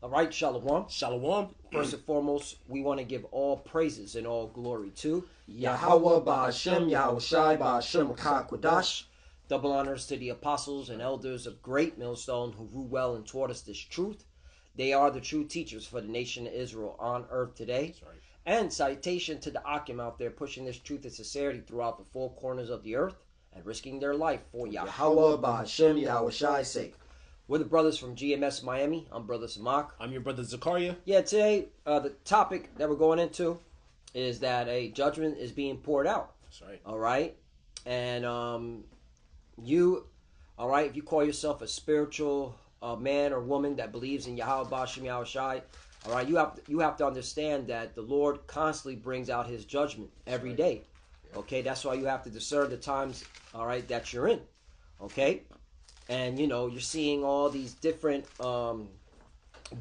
All right, Shalom. Shalom. First and foremost, we want to give all praises and all glory to Yahweh Ba'Hashem, Yahushai Ba'Hashem Kakwadash. Double honors to the apostles and elders of Great Millstone who rule well and taught us this truth. They are the true teachers for the nation of Israel on earth today. That's right. And citation to the Akim out there pushing this truth and sincerity throughout the four corners of the earth and risking their life for Yahweh Ba'Hashem, Yahushai's sake. We're the brothers from GMS Miami. I'm Brother Samak. I'm your brother Zakaria. Yeah, today the topic that we're going into is that a judgment is being poured out. That's right. All right, and you, all right, if you call yourself a spiritual man or woman that believes in Yahweh Ba'Hashem Yahushai, all right, you have to understand that the Lord constantly brings out His judgment every day. Okay, that's why you have to discern the times, all right, that you're in. Okay. And, you know, you're seeing all these different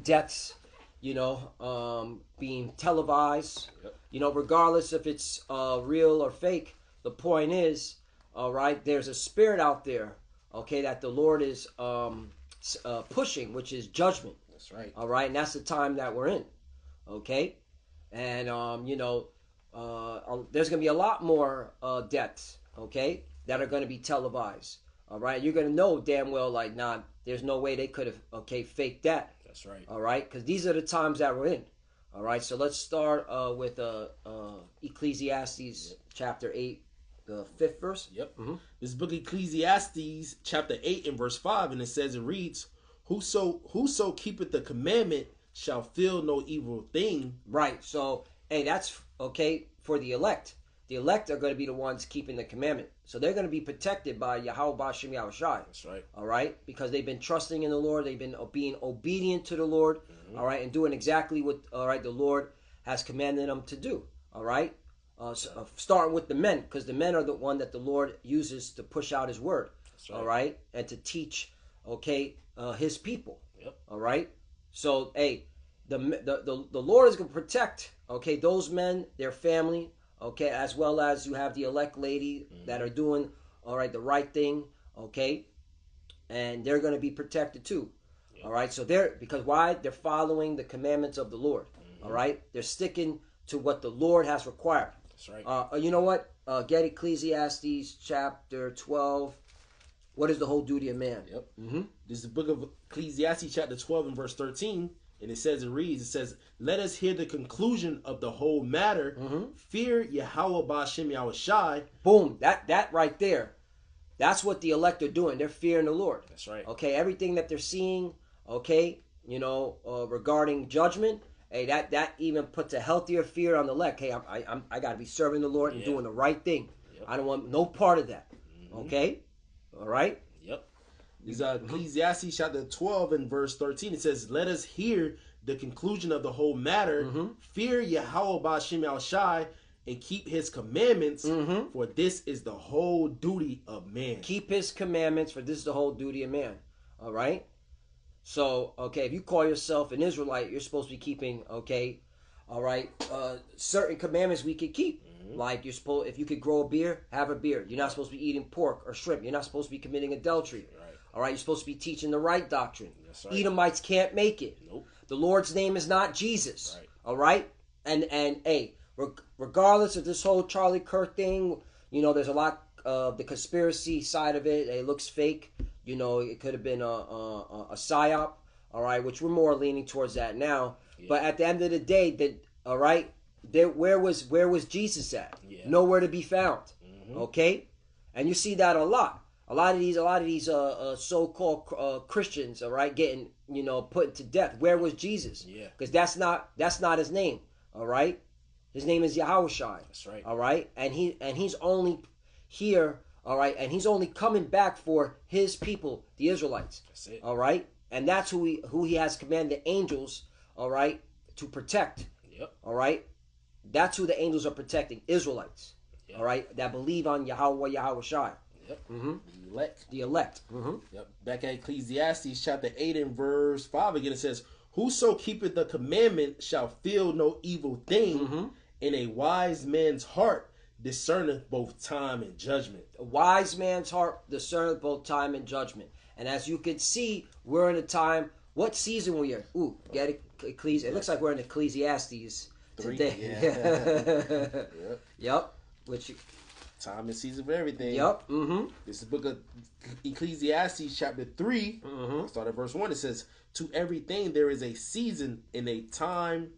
deaths, you know, being televised, you know, regardless if it's real or fake. The point is, all right, there's a spirit out there, okay, that the Lord is pushing, which is judgment. That's right. All right, and that's the time that we're in, okay? And, you know, there's going to be a lot more deaths, okay, that are going to be televised. All right, you're gonna know damn well, like, nah, there's no way they could have, faked that. That's right. All right, because these are the times that we're in. All right, so let's start with Ecclesiastes chapter 8, the 5th verse. Yep. Mm-hmm. This book Ecclesiastes chapter 8 and verse 5, and it reads, Whoso keepeth the commandment shall feel no evil thing. Right. So, hey, that's okay for the elect. The elect are going to be the ones keeping the commandment. So they're going to be protected by Yahweh Ba'Hashem Yahushai. That's right. All right? Because they've been trusting in the Lord. They've been being obedient to the Lord. Mm-hmm. All right? And doing exactly what, all right, the Lord has commanded them to do. All right? Starting with the men, because the men are the one that the Lord uses to push out His word. That's right. All right? And to teach, His people. Yep. All right? So, hey, the Lord is going to protect, those men, their family, as well as you have the elect lady that are doing, all right, the right thing, and they're going to be protected too, all right. So because why? They're following the commandments of the Lord, all right. They're sticking to what the Lord has required. That's right. You know what? Get Ecclesiastes chapter 12. What is the whole duty of man? Yep. Mm-hmm. This is the book of Ecclesiastes chapter 12 and verse 13. And it reads, let us hear the conclusion of the whole matter. Mm-hmm. Fear Yahweh Ba'Hashem Yahushai. Boom. That right there. That's what the elect are doing. They're fearing the Lord. That's right. Okay. Everything that they're seeing, regarding judgment, hey, that even puts a healthier fear on the elect. Hey, I got to be serving the Lord and doing the right thing. Yep. I don't want no part of that. Mm-hmm. Okay. All right. This is Ecclesiastes chapter 12 and verse 13. It says, let us hear the conclusion of the whole matter. Mm-hmm. Fear Yahweh Ba'Hashem Yahushai and keep His commandments, for this is the whole duty of man. Keep His commandments, for this is the whole duty of man. All right? So, if you call yourself an Israelite, you're supposed to be keeping, all right, certain commandments we could keep. Like if you could grow a beer, have a beer. You're not supposed to be eating pork or shrimp. You're not supposed to be committing adultery. All right, you're supposed to be teaching the right doctrine. Right. Edomites can't make it. Nope. The Lord's name is not Jesus. Right. All right, and hey, regardless of this whole Charlie Kirk thing, you know, there's a lot of the conspiracy side of it. It looks fake. You know, it could have been a psyop. All right, which we're more leaning towards that now. Yeah. But at the end of the day, where was Jesus at? Yeah. Nowhere to be found. Mm-hmm. Okay, and you see that a lot. A lot of these so-called Christians, all right, getting, put to death. Where was Jesus? Yeah. Because that's not His name. All right, His name is Yahushai. That's right. All right, and He's only here. All right, and He's only coming back for His people, the Israelites. That's it. All right, and that's who He has commanded the angels, all right, to protect. Yep. All right, that's who the angels are protecting, Israelites. Yep. All right, that believe on Yahweh Yahushai. Yep. Mm-hmm. The elect. Mm-hmm. Yep. Back at Ecclesiastes chapter 8 and verse 5 again, it says, whoso keepeth the commandment shall feel no evil thing, and a wise man's heart discerneth both time and judgment. A wise man's heart discerneth both time and judgment. And as you can see, we're in a time What season were you? Ooh, get Ecclesiastes. It looks like we're in Ecclesiastes 3, today. yeah. Yep. Which time and season for everything. Yep. Mm-hmm. This is the book of Ecclesiastes, chapter 3. Mm-hmm. Start at verse 1. It says, "To everything there is a season and a time,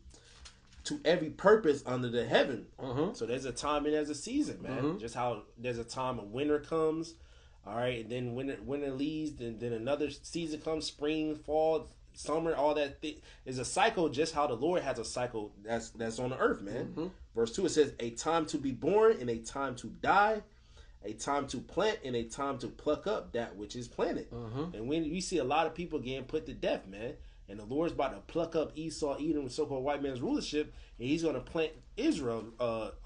to every purpose under the heaven." Mm-hmm. So there's a time and there's a season, man. Mm-hmm. Just how there's a time of winter comes, all right, and then winter leaves, then another season comes, spring, fall, summer, all that is a cycle. Just how the Lord has a cycle that's on the earth, man. Mm-hmm. Verse 2, it says, "A time to be born and a time to die, a time to plant and a time to pluck up that which is planted." Mm-hmm. And when we see a lot of people getting put to death, man, and the Lord's about to pluck up Esau, Edom, so-called white man's rulership, and he's going to plant Israel,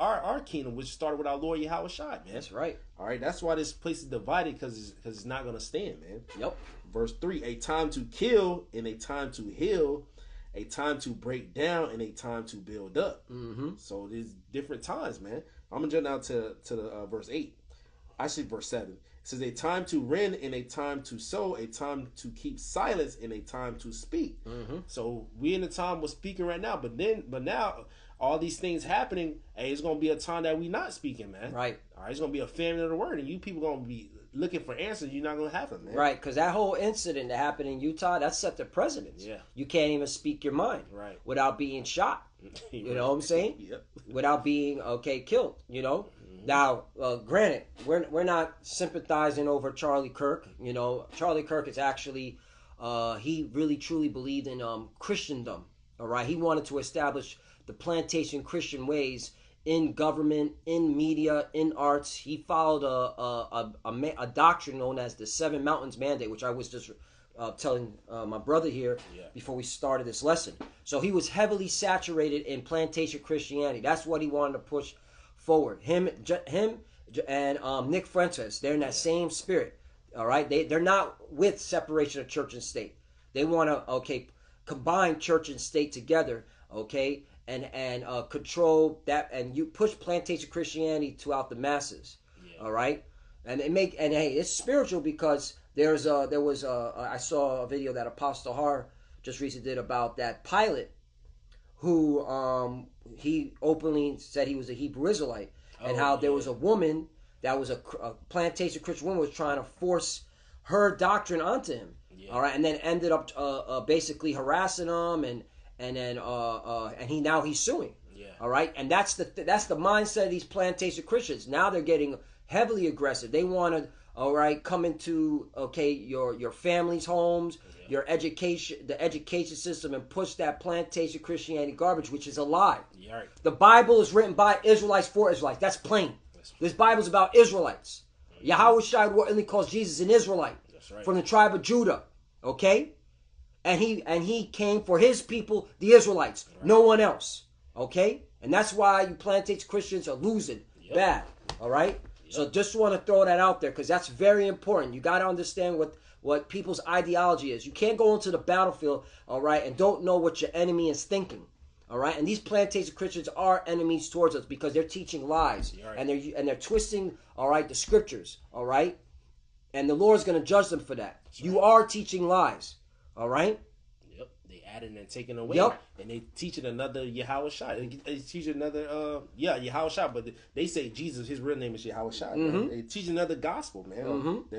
our kingdom, which started with our Lord Yahweh Shai, man. That's right. All right, that's why this place is divided, because it's not going to stand, man. Yep. Verse 3, "A time to kill and a time to heal, a time to break down and a time to build up." Mm-hmm. So there's different times, man. I'm going to jump now to the verse 8. Actually, verse 7. It says, "A time to rend and a time to sow, a time to keep silence and a time to speak." Mm-hmm. So we in the time we're speaking right now, but now all these things happening, hey, it's gonna be a time that we not speaking, man. Right. All right, it's gonna be a famine of the word, and you people gonna be looking for answers. You're not gonna have them, man. Right, because that whole incident that happened in Utah, that set the precedence. Yeah. You can't even speak your mind. Right. Without being shot. You know what I'm saying? Yep. Without being killed. You know. Now, granted, we're not sympathizing over Charlie Kirk. You know, Charlie Kirk is actually he really truly believed in Christendom. All right, he wanted to establish the plantation Christian ways in government, in media, in arts. He followed a doctrine known as the Seven Mountains Mandate, which I was just telling my brother here before we started this lesson. So he was heavily saturated in plantation Christianity. That's what he wanted to push forward. Him and Nick Fuentes, they're in that same spirit. All right, they're not with separation of church and state. They want to combine church and state together. Okay, and control that, and you push plantation Christianity throughout the masses. All right, and hey, it's spiritual, because there was I saw a video that Apostle Har just recently did about that pilot who he openly said he was a Hebrew Israelite, and how there was a woman that was a plantation Christian woman was trying to force her doctrine onto him. All right, and then ended up basically harassing him, and then he's suing. All right, and that's the mindset of these plantation Christians. Now they're getting heavily aggressive. They want to come into your family's homes, your education, the education system, and push that plantation Christianity garbage, which is a lie. Right. The Bible is written by Israelites for Israelites. That's plain. This Bible's about Israelites. Yahweh Shai only calls Jesus an Israelite. That's right. From the tribe of Judah. Okay? And he came for his people, the Israelites. Right. No one else. Okay? And that's why you plantation Christians are losing bad. All right? So just want to throw that out there, because that's very important. You got to understand what people's ideology is. You can't go into the battlefield, all right, and don't know what your enemy is thinking. All right, and these plantation Christians are enemies towards us, because they're teaching lies, and they're twisting, all right, the scriptures, all right, and the Lord's going to judge them for that. That's you are teaching lies, all right. Yep, they adding and taking away, and they teaching another Yahweh Shai. They teach another, Yahweh Shai, but they say Jesus, his real name is Yahweh Shai. Mm-hmm. They teach another gospel, man. Mm-hmm.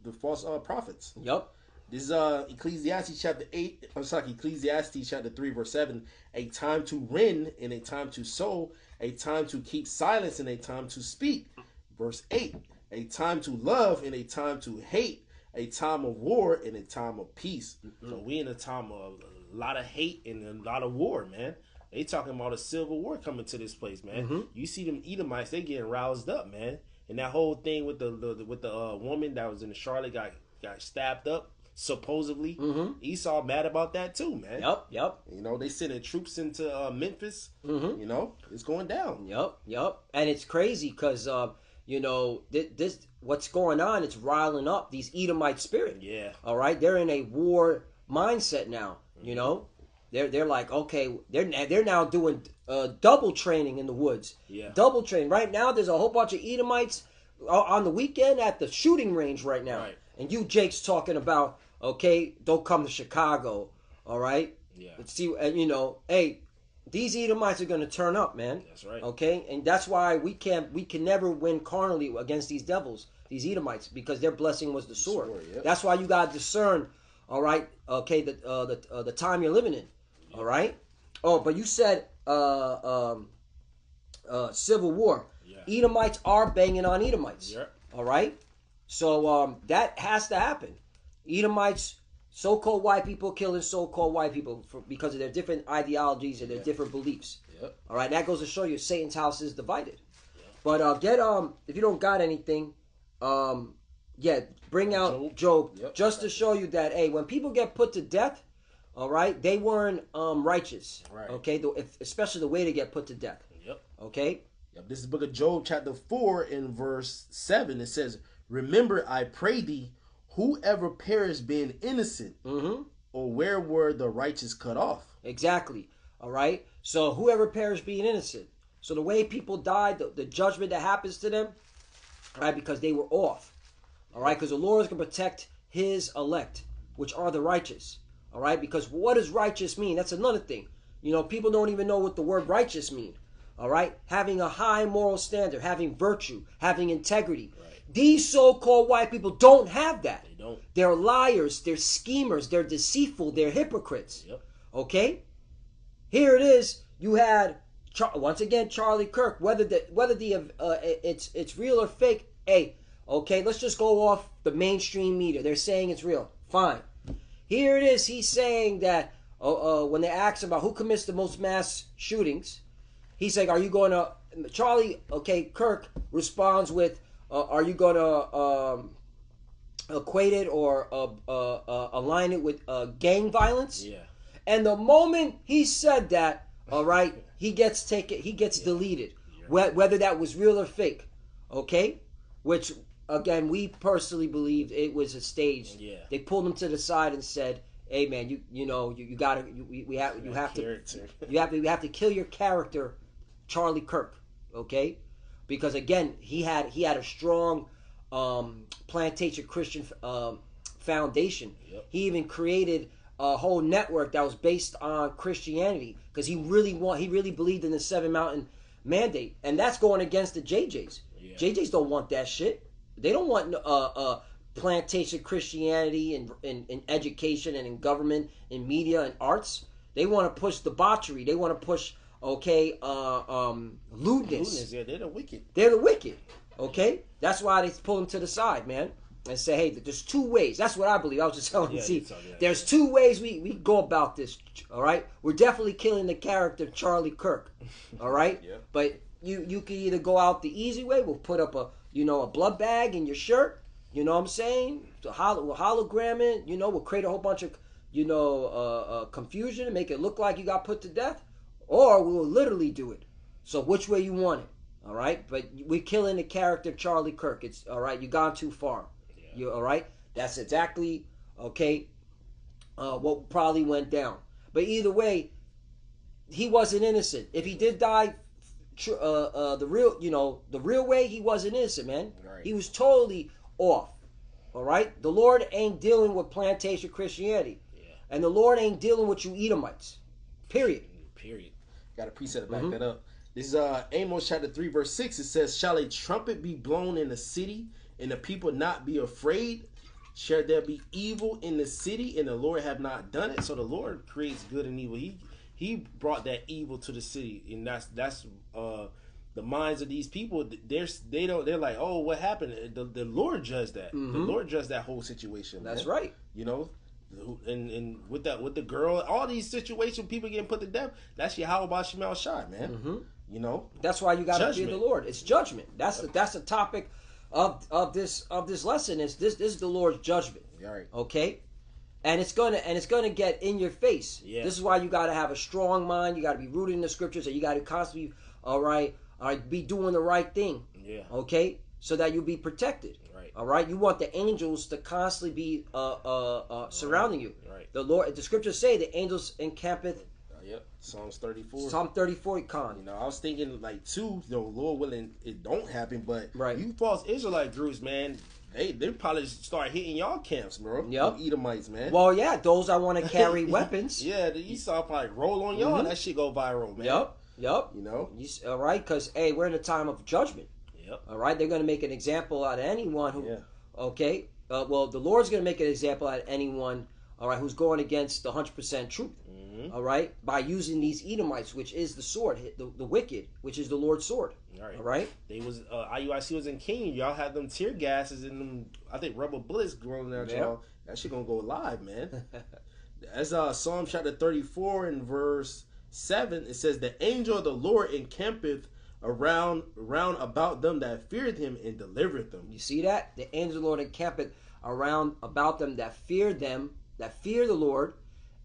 The false prophets. Yep. This is Ecclesiastes chapter 8. Ecclesiastes chapter 3, verse 7. "A time to rend and a time to sow, a time to keep silence and a time to speak." Verse 8. "A time to love and a time to hate, a time of war and a time of peace." Mm-hmm. So we in a time of a lot of hate and a lot of war, man. They talking about a civil war coming to this place, man. Mm-hmm. You see them Edomites, they getting roused up, man. And that whole thing with the woman that was in Charlotte got stabbed up. Supposedly, Esau mad about that too, man. Yep. You know, they sending troops into Memphis. Mm-hmm. You know, it's going down. Yep. And it's crazy because this what's going on. It's riling up these Edomite spirit. Yeah. All right, they're in a war mindset now. Mm-hmm. You know, they're like, okay, they're now doing double training in the woods. Yeah. Double training right now. There's a whole bunch of Edomites on the weekend at the shooting range right now. Right. And you, Jake's talking about, okay, don't come to Chicago. All right. Yeah. Let's see. And hey, these Edomites are going to turn up, man. That's right. Okay, and that's why we can never win carnally against these devils, these Edomites, because their blessing was the sword. Yep. That's why you got to discern. All right. Okay. The time you're living in. All right. Oh, but you said civil war. Yeah. Edomites are banging on Edomites. Yep. All right. So that has to happen. Edomites, so-called white people killing so-called white people because of their different ideologies and their different beliefs. Yep. All right. That goes to show you Satan's house is divided. Yep. But if you don't got anything, bring out Job Yep. just to show you that when people get put to death, all right, they weren't righteous. Right. Okay. Especially the way they get put to death. Yep. Okay. Yep. This is the book of Job, chapter 4, in verse 7. It says, "Remember, I pray thee, whoever perished being innocent, or where were the righteous cut off?" Exactly. All right. So whoever perished being innocent. So the way people died, the judgment that happens to them, right, because they were off. All right, because the Lord is going to protect his elect, which are the righteous. All right, because what does righteous mean? That's another thing. People don't even know what the word righteous mean. All right, having a high moral standard, having virtue, having integrity. Right. These so-called white people don't have that. They don't. They're liars. They're schemers. They're deceitful. They're hypocrites. Yep. Okay. Here it is. You had once again Charlie Kirk. Whether it's real or fake. Hey, okay. Let's just go off the mainstream media. They're saying it's real. Fine. Here it is. He's saying that when they ask him about who commits the most mass shootings, he's like, "Are you going to?" Charlie, Kirk responds with, "Are you going to equate it or align it with gang violence?" Yeah. And the moment he said that, all right, he gets deleted, whether that was real or fake. Okay, which again we personally believed it was a stage. Yeah. They pulled him to the side and said, "Hey man, you gotta we have to kill your character, Charlie Kirk." Okay, because again he had a strong plantation Christian foundation. Yep. He even created a whole network that was based on Christianity because he really believed in the Seven Mountain Mandate, and that's going against the JJs. Yeah. JJs don't want that shit. They don't want plantation Christianity in education and in government, in media and arts. They want to push debauchery. They want to push lewdness. Yeah, they're the wicked. They're the wicked. Okay, that's why they pull them to the side, man, and say, "Hey, there's two ways." That's what I believe. I was just telling you. See, there's two ways we go about this. All right, we're definitely killing the character Charlie Kirk. All right, Yeah. But you can either go out the easy way. We'll put up a blood bag in your shirt. You know what I'm saying? We'll hologram it. We'll create a whole bunch of confusion and make it look like you got put to death, or we'll literally do it. So which way you want it? All right, but we're killing the character Charlie Kirk. It's all right. You gone too far. Yeah. You all right? That's exactly what probably went down. But either way, he wasn't innocent. If he did die, the real way, he wasn't innocent, man. Right. He was totally off. All right, the Lord ain't dealing with plantation Christianity, and the Lord ain't dealing with you Edomites. Period. Got a precept to back that up. This is Amos chapter 3 verse 6. It says, "Shall a trumpet be blown in the city, and the people not be afraid? Shall there be evil in the city, and the Lord have not done it?" So the Lord creates good and evil. He brought that evil to the city, and that's the minds of these people. They're like, "Oh, what happened?" The Lord judged that. The Lord judged that whole situation. That's man. right. And with the girl, all these situations, people getting put to death. That's Yahweh Shemal Shai, man. That's why you got to fear the Lord. It's judgment. That's the topic of this lesson. This is the Lord's judgment. Right. Okay, and it's gonna get in your face. Yeah. This is why you got to have a strong mind. You got to be rooted in the scriptures, and you got to constantly be doing the right thing. Yeah. Okay, so that you'll be protected. Right. All right. You want the angels to constantly be surrounding you. Right. The scriptures say the angels encampeth. Yep. Psalms 34. Psalm 34, con. I was thinking like too, Lord willing, it don't happen, but right. You false Israelite groups, man, They probably start hitting y'all camps, bro. Yep. The Edomites, man. Well, yeah, those that want to carry weapons. Yeah, the Esau probably roll on y'all. Mhm. That shit go viral, man. Yep. You know. All right, because hey, we're in a time of judgment. Yep. All right, they're going to make an example out of anyone who. Yeah. Okay. Well, the Lord's going to make an example out of anyone. All right, who's going against the 100% truth. Mm-hmm. All right, by using these Edomites, which is the sword, the wicked, which is the Lord's sword. All All right. They was IUIC was in Kenya. Y'all had them tear gases and them, I think, rubber bullets going out Yeah. y'all. That shit gonna go live, man. As Psalm chapter 34 and verse 7, it says, "The angel of the Lord encampeth around about them that feared him and delivered them." You see that? The angel of the Lord encampeth around about them, that fear the Lord,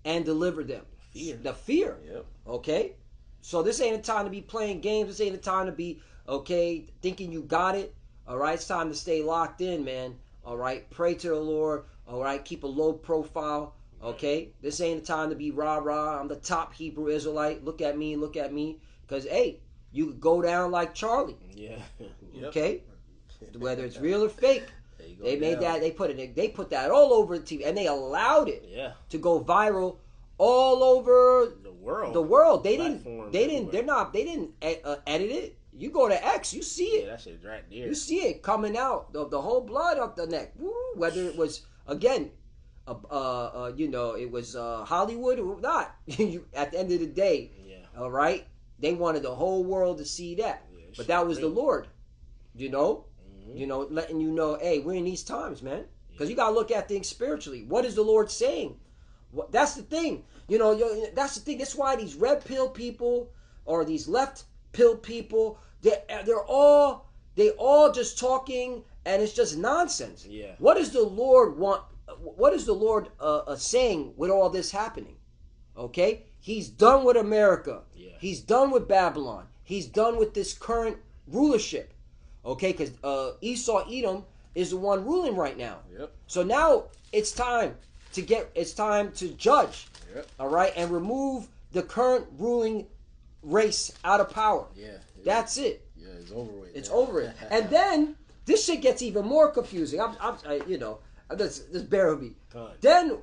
and deliver them. Fear. The fear. Yep. Okay? So this ain't a time to be playing games. This ain't a time to be, okay, thinking you got it. All right? It's time to stay locked in, man. All right? Pray to the Lord. All right? Keep a low profile. Okay? This ain't a time to be rah-rah. I'm the top Hebrew Israelite. Look at me. Look at me. Because, hey, you could go down like Charlie. Yeah. Yep. Okay? Whether it's real or fake. There you go They made down. that. They put that all over the TV, and they allowed it Yeah. to go viral all over The world. the world. They Platforms didn't. everywhere. They didn't edit it. You go to X, you see Yeah, it. that shit right there. You see it coming out the whole blood up the neck. Woo, whether it was again, it was Hollywood or not. At the end of the day, Yeah. all right, they wanted the whole world to see that, Yeah, but that was the real. Lord. You know. Mhm. Letting you know, hey, we're in these times, man. Because you got to look at things spiritually. What is the Lord saying? That's the thing. That's the thing. That's why these red pill people or these left pill people, they all just talking, and it's just nonsense. Yeah. What does the Lord want? What is the Lord saying with all this happening? Okay, He's done with America. Yeah. He's done with Babylon. He's done with this current rulership. Okay, because Esau Edom is the one ruling right now. Yep. So now it's time to judge. Yep. All right, and remove the current ruling race out of power. Yeah. That's it. Yeah, it's over with. It's man. over it. And then this shit gets even more confusing. Just bear with me. Fine. Then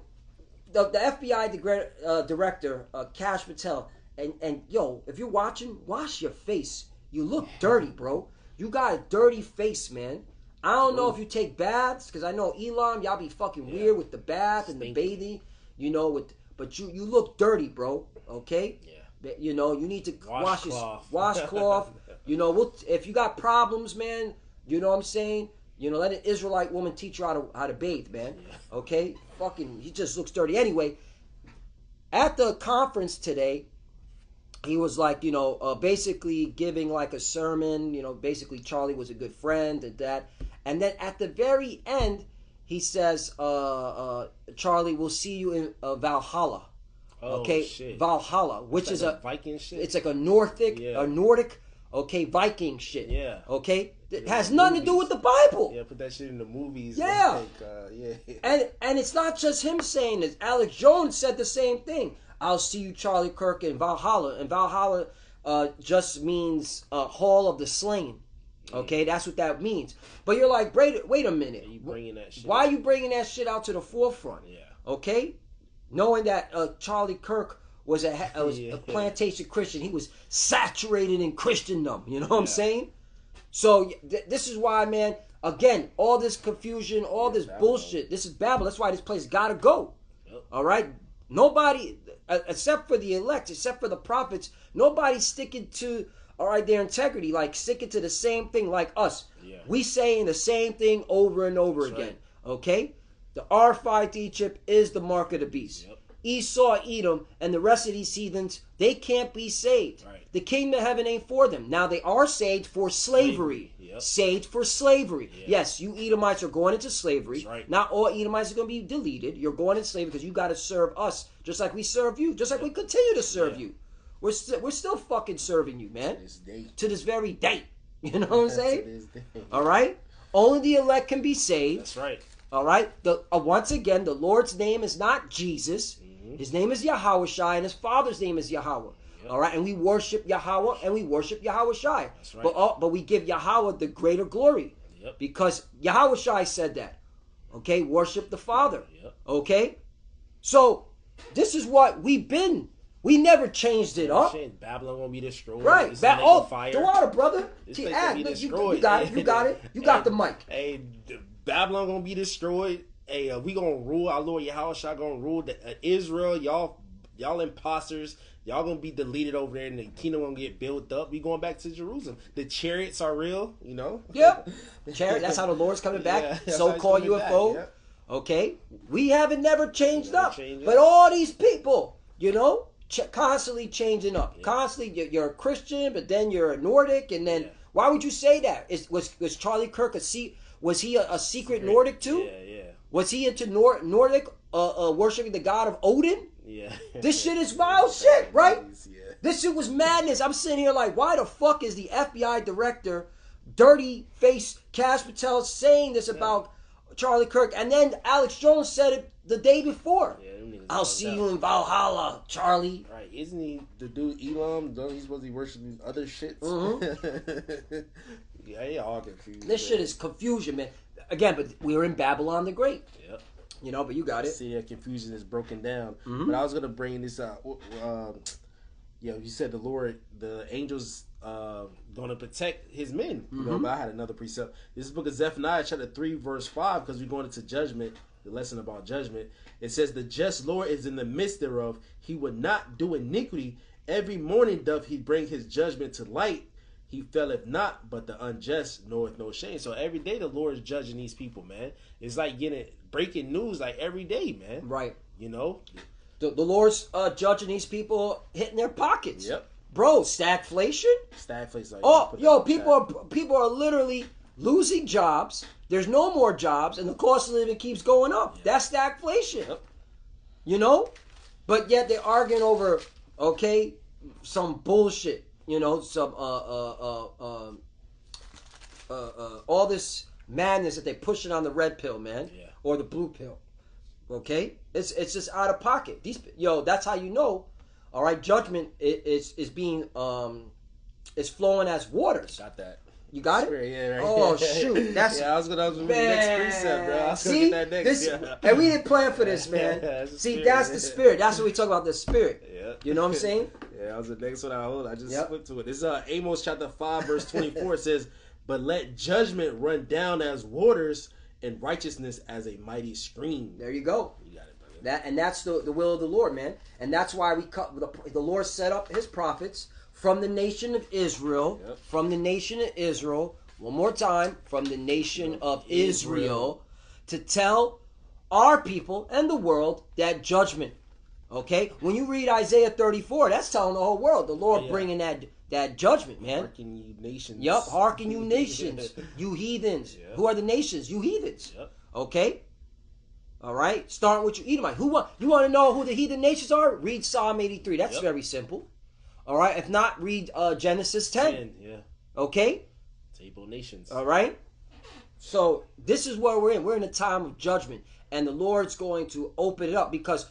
the FBI director, Kash Patel, and yo, if you're watching, wash your face. You look dirty, bro. You got a dirty face, man. I don't know if you take baths, because I know Elam, y'all be fucking weird with the bath and the bathing, but you look dirty, bro. Okay? Yeah. You need to Washcloth. washcloth. If you got problems, man, you know what I'm saying? Let an Israelite woman teach you how to bathe, man. Yeah. Okay? Fucking, he just looks dirty. Anyway, at the conference today, he was like, basically giving like a sermon. Basically Charlie was a good friend and that. And then at the very end, he says, Charlie, we'll see you in Valhalla. Oh, Okay, shit. Valhalla, which is a Viking shit. it's like a Nordic, okay, Viking shit. Yeah. Okay, it Yeah, has nothing to do with movies. the Bible. Yeah, put that shit in the movies. Yeah. Yeah. And it's not just him saying this. Alex Jones said the same thing. I'll see you, Charlie Kirk, in Valhalla. And Valhalla just means Hall of the Slain. Okay, that's what that means. But you're like, wait a minute. Yeah, you bringing that shit. Why are you bringing that shit out to the forefront? Yeah. Okay, knowing that Charlie Kirk was Yeah. a plantation Christian, he was saturated in Christendom. You know what I'm Yeah. saying? So this is why, man. Again, all this confusion, all this Babylon. bullshit. This is Babylon. That's why this place gotta go. Yep. All right. Nobody, except for the elect, except for the prophets, nobody's sticking to their integrity, like sticking to the same thing like us. Yeah. We saying the same thing over and over That's again. right. Okay? The R5D chip is the mark of the beast. Yep. Esau, Edom, and the rest of these heathens, they can't be saved. Right. The kingdom of heaven ain't for them. Now they are saved for slavery. Yep. Saved for slavery. Yeah. Yes, you Edomites are going into slavery. That's right. Not all Edomites are going to be deleted. You're going into slavery because you got to serve us just like we serve you, just like we continue to serve Yeah. you. We're still fucking serving you, man. This day. To this very day. You know what I'm To saying? this day. All right? Only the elect can be saved. That's right. All right? Once again, the Lord's name is not Jesus. Mm-hmm. His name is Yahweh Shai, and his father's name is Yahweh. Yep. All right? And we worship Yahweh, and we worship Yahweh Shai. That's right. But we give Yahweh the greater glory. Yep. Because Yahweh Shai said that. Okay, worship the Father. Yep. Okay, so this is what we've been. We never changed it up. Babylon gonna be destroyed. Right. Fire. The water, brother. You got it. You got it. You got the mic. Hey, Babylon gonna be destroyed. Hey, we gonna rule. Our Lord Yahweh Shai gonna rule Israel. Y'all imposters. Y'all gonna be deleted over there, and the kingdom gonna get built up. We going back to Jerusalem. The chariots are real, you know. Yep. Chariot. That's how the Lord's coming back. Yeah, So-called UFO. Yep. Okay. We haven't never changed up. Changed But up. all these people, you know, constantly changing up. Yeah. Constantly, you're a Christian, but then you're a Nordic, and then why would you say that? Was Charlie Kirk was he a secret Nordic too? Yeah. Was he into Nordic, worshiping the god of Odin? Yeah. This shit is wild shit, right? Yeah. This shit was madness. I'm sitting here like, why the fuck is the FBI director, dirty face Kash Patel, saying this about Charlie Kirk? And then Alex Jones said it the day before. Yeah, I'll see you in Valhalla, Charlie. Right? Isn't he the dude Elam? Don't he supposed to be worshiping other shits? Mm-hmm. Yeah, they all confused. This shit is confusion, man. Again, but we're in Babylon the Great. Yep. You know, but you got it. See, that confusion is broken down. Mm-hmm. But I was gonna bring this out. You said the angels, gonna protect his men. You know, but I had another precept. This is book of Zephaniah, chapter 3, verse 5, because we're going into judgment. The lesson about judgment. It says, "The just Lord is in the midst thereof. He would not do iniquity. Every morning doth he bring his judgment to light. He faileth not, but the unjust knoweth no shame." So every day the Lord is judging these people, man. It's like getting breaking news like every day, man. Right. You know? The Lord's judging these people hitting their pockets. Yep. Bro, stagflation? Stagflation. Like, oh, yo, people are literally losing jobs. There's no more jobs, and the cost of living keeps going up. Yep. That's stagflation. Yep. You know? But yet they're arguing over, okay, some bullshit. You know, some all this madness that they pushing on the red pill, man, or the blue pill. Okay, it's just out of pocket. That's how you know. All right, judgment is being is flowing as waters. Got that. You got it? Yeah, right. Oh shoot, that's I was gonna the next precept, bro. I was gonna See, get that next. And we didn't plan for this, man. See, that's the spirit. That's what we talk about. The spirit. Yeah. You know what I'm saying? Yeah, that was the next one I hold. I just flipped to it. This is Amos chapter 5, verse 24. It says, "But let judgment run down as waters, and righteousness as a mighty stream." There you go. You got it, brother. That's the will of the Lord, man. And that's why the Lord set up his prophets from the nation of Israel. Yep. From the nation of Israel. One more time. From the nation of Israel. To tell our people and the world that judgment. Okay? When you read Isaiah 34, that's telling the whole world. The Lord bringing that judgment, man. Hearken you nations. Yep, hearken you nations. You heathens. Yep. Who are the nations? You heathens. Yep. Okay? All right? Starting with your Edomite. You want to know who the heathen nations are? Read Psalm 83. That's very simple. All right? If not, read Genesis 10. Okay? Table nations. All right? So, this is where we're in. We're in a time of judgment. And the Lord's going to open it up because,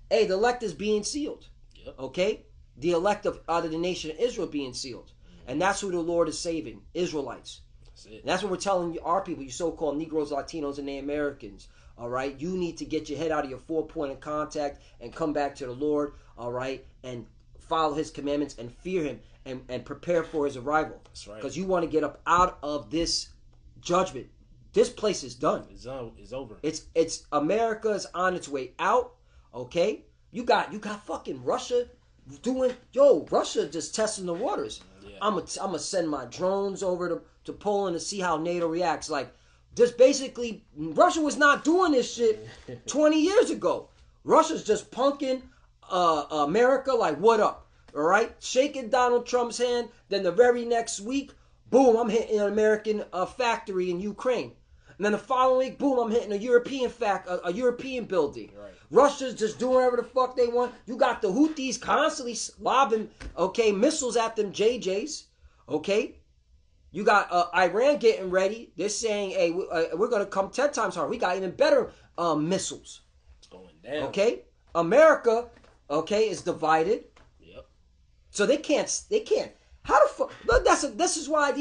hey, the elect is being sealed. Yep. Okay? The elect out of the nation of Israel being sealed. And that's who the Lord is saving. Israelites. That's it. And that's what we're telling our people, you so-called Negroes, Latinos, and the Americans. All right? You need to get your head out of your 4-point of contact and come back to the Lord. All right? And follow his commandments and fear him and prepare for his arrival. That's right. Because you want to get up out of this judgment. This place is done. It's over. It's America is on its way out. Okay? You got fucking Russia doing Russia just testing the waters. Yeah. I'm gonna send my drones over to Poland to see how NATO reacts. Like, just basically, Russia was not doing this shit 20 years ago. Russia's just punking America like, what up? All right, shaking Donald Trump's hand. Then the very next week, boom, I'm hitting an American factory in Ukraine. And then the following week, boom, I'm hitting a European building. Right. Russia's just doing whatever the fuck they want. You got the Houthis constantly lobbing, missiles at them JJs. Okay? You got Iran getting ready. They're saying, hey, we're going to come 10 times harder. We got even better missiles. It's going down. Okay? America, is divided. Yep. So they can't How the fuck? Look, this is why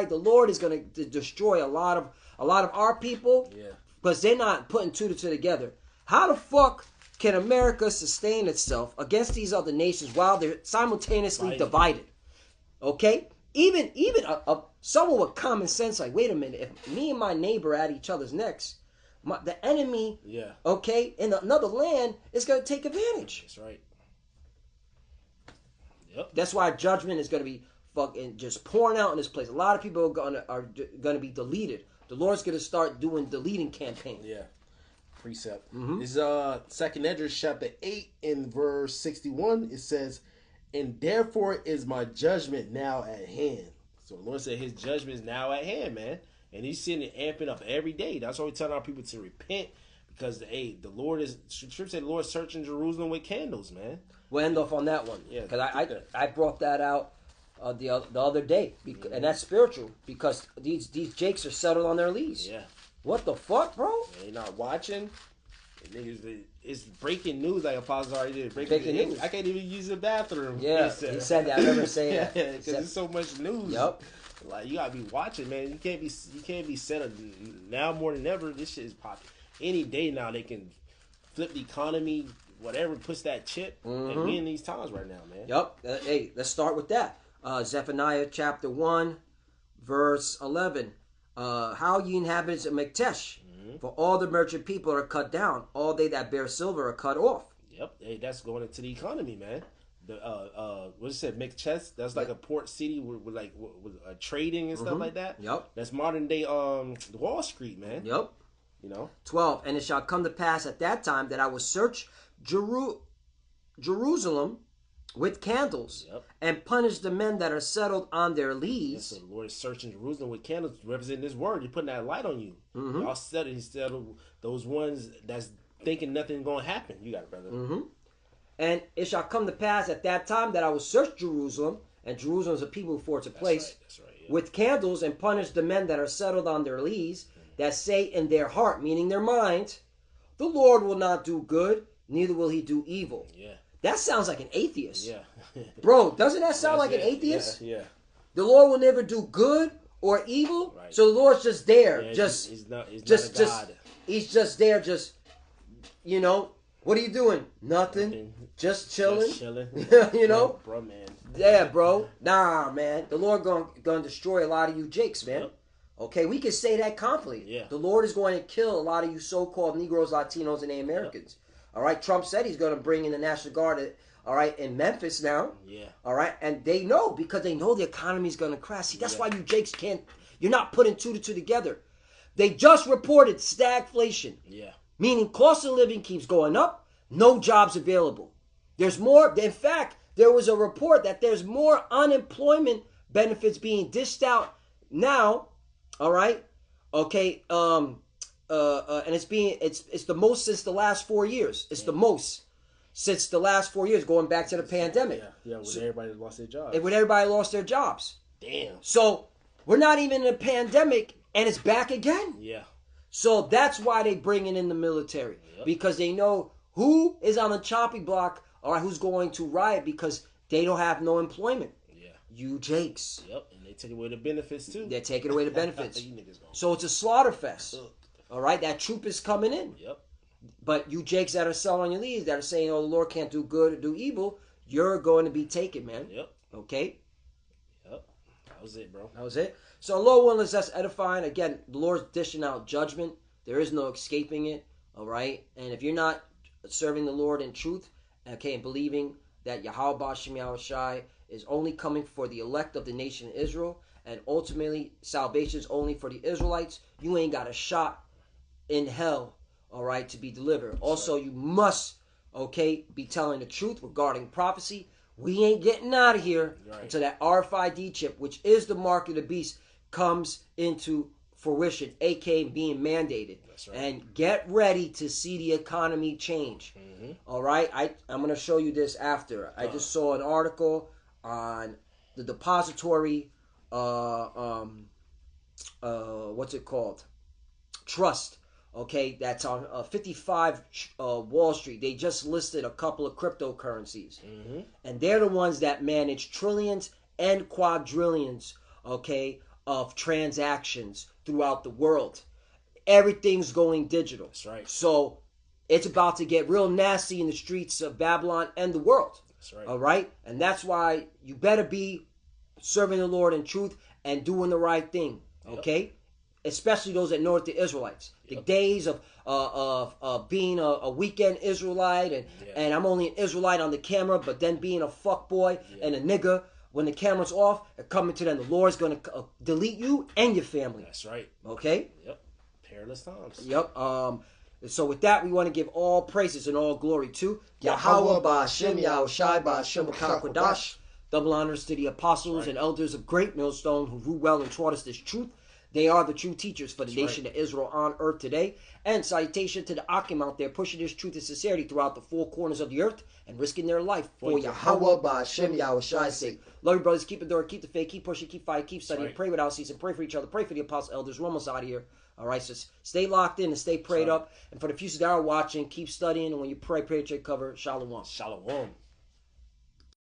the Lord is going to destroy a lot of our people. Yeah. Because they're not putting two to two together. How the fuck can America sustain itself against these other nations while they're simultaneously divided? Okay? Even someone with common sense, like, wait a minute, if me and my neighbor are at each other's necks, the enemy, okay, in another land is going to take advantage. That's right. Yep. That's why judgment is going to be fucking just pouring out in this place. A lot of people are going to be deleted. The Lord's going to start doing deleting campaign. Yeah. Precept. This is Second Esdras chapter 8 in verse 61. It says, and therefore is my judgment now at hand. So the Lord said his judgment is now at hand, man. And he's seeing it amping up every day. That's why we're telling our people to repent. Because, the Lord is, Scripture said the Lord is searching Jerusalem with candles, man. We'll end off on that one. Yeah. Because I brought that out the other day. And that's spiritual. Because these jakes are settled on their lease. Yeah. What the fuck, bro? They not watching. It's breaking news, like Apostle already did. Breaking news. I can't even use the bathroom. Yeah, he said that. I remember saying that. Because there's so much news. Yep. Like, you gotta be watching, man. You can't be set up now more than ever. This shit is popping. Any day now they can flip the economy, whatever, push that chip, and we in these times right now, man. Yep. Hey, let's start with that. Zephaniah chapter 1, verse 11. How ye inhabitants of Maktesh, for all the merchant people are cut down, all they that bear silver are cut off. Yep, hey, that's going into the economy, man. The what you said, Maktesh, that's like a port city with trading and stuff like that. Yep. That's modern day Wall Street, man. Yep. You know. 12. And it shall come to pass at that time that I will search Jerusalem with candles, and punish the men that are settled on their lees. Yes, so the Lord is searching Jerusalem with candles, representing this word. He's putting that light on you. Y'all settled. He settled those ones that's thinking nothing's going to happen. You got it, brother. And it shall come to pass at that time that I will search Jerusalem, and Jerusalem is a people before it's a place, That's right, with candles, and punish the men that are settled on their lees, that say in their heart, meaning their mind, the Lord will not do good, neither will he do evil. Yeah. That sounds like an atheist. Yeah. Bro, doesn't that sound like an atheist? Yeah. The Lord will never do good or evil. Right. So the Lord's just there. Yeah, he's not a God. He's just there, what are you doing? Nothing. Just chilling. Just chilling. Bro, man. Yeah, bro. Nah, man. The Lord going to destroy a lot of you jakes, man. Yep. Okay, we can say that confidently. Yeah. The Lord is going to kill a lot of you so-called Negroes, Latinos, and Americans. All right, Trump said he's going to bring in the National Guard, in Memphis now. Yeah. All right, and they know, because they know the economy is going to crash. See, that's why you jakes you're not putting two to two together. They just reported stagflation. Yeah. Meaning cost of living keeps going up, no jobs available. There's more, in fact, there was a report that there's more unemployment benefits being dished out now, all right? Okay, and it's the most since the last 4 years. It's the most since the last 4 years, going back to the pandemic. Yeah, when everybody lost their jobs. When everybody lost their jobs. Damn. So we're not even in a pandemic, and it's back again. Yeah. So that's why they bringing in the military, because they know who is on the chopping block, or who's going to riot because they don't have no employment. Yeah. You jakes. Yep, and they take away the benefits too. They're taking away the benefits. You niggas gonna So it's a slaughter fest. All right, that troop is coming in. Yep. But you jakes that are selling your leads, that are saying, oh, the Lord can't do good or do evil, you're going to be taken, man. Yep. Okay? Yep. That was it, bro. That was it. So Lord willing, that's edifying. Again, the Lord's dishing out judgment. There is no escaping it. All right? And if you're not serving the Lord in truth, okay, and believing that Yahweh Ba'ashem Yahushai is only coming for the elect of the nation of Israel, and ultimately salvation is only for the Israelites, you ain't got a shot in hell, all right, to be delivered. Also, you must, okay, be telling the truth regarding prophecy. We ain't getting out of here until that RFID chip, which is the mark of the beast, comes into fruition, aka being mandated. That's right. And get ready to see the economy change. All right, I'm going to show you this after. I just saw an article on the depository, what's it called? Trust. Okay, that's on 55 Wall Street. They just listed a couple of cryptocurrencies. And they're the ones that manage trillions and quadrillions, okay, of transactions throughout the world. Everything's going digital. That's right. So it's about to get real nasty in the streets of Babylon and the world. That's right. All right? And that's why you better be serving the Lord in truth and doing the right thing. Okay? Yep. Especially those that know it, the Israelites. Yep. The days of being a weekend Israelite and I'm only an Israelite on the camera, but then being a fuckboy and a nigga when the camera's off and coming to them, the Lord's going to delete you and your family. That's right. Okay? Yep. Perilous times. Yep. So with that, we want to give all praises and all glory to Yahweh Ba'Shem Yahushai Ba'Shem HaKadosh. Double honors to the apostles and elders of Great Millstone who rule well and taught us this truth. They are the true teachers for the nation of Israel on earth today. And salutation to the Akim out there pushing this truth and sincerity throughout the four corners of the earth and risking their life for Yahweh Ba'Shem Yahushai's sake. Love you, brothers. Keep the door, keep the faith, keep pushing, keep fighting, keep studying, pray without ceasing, pray for each other, pray for the apostles, elders. We're almost out of here. All right, so stay locked in and stay prayed up. And for the few that are watching, keep studying. And when you pray, pray that you cover. Shalom. Shalom.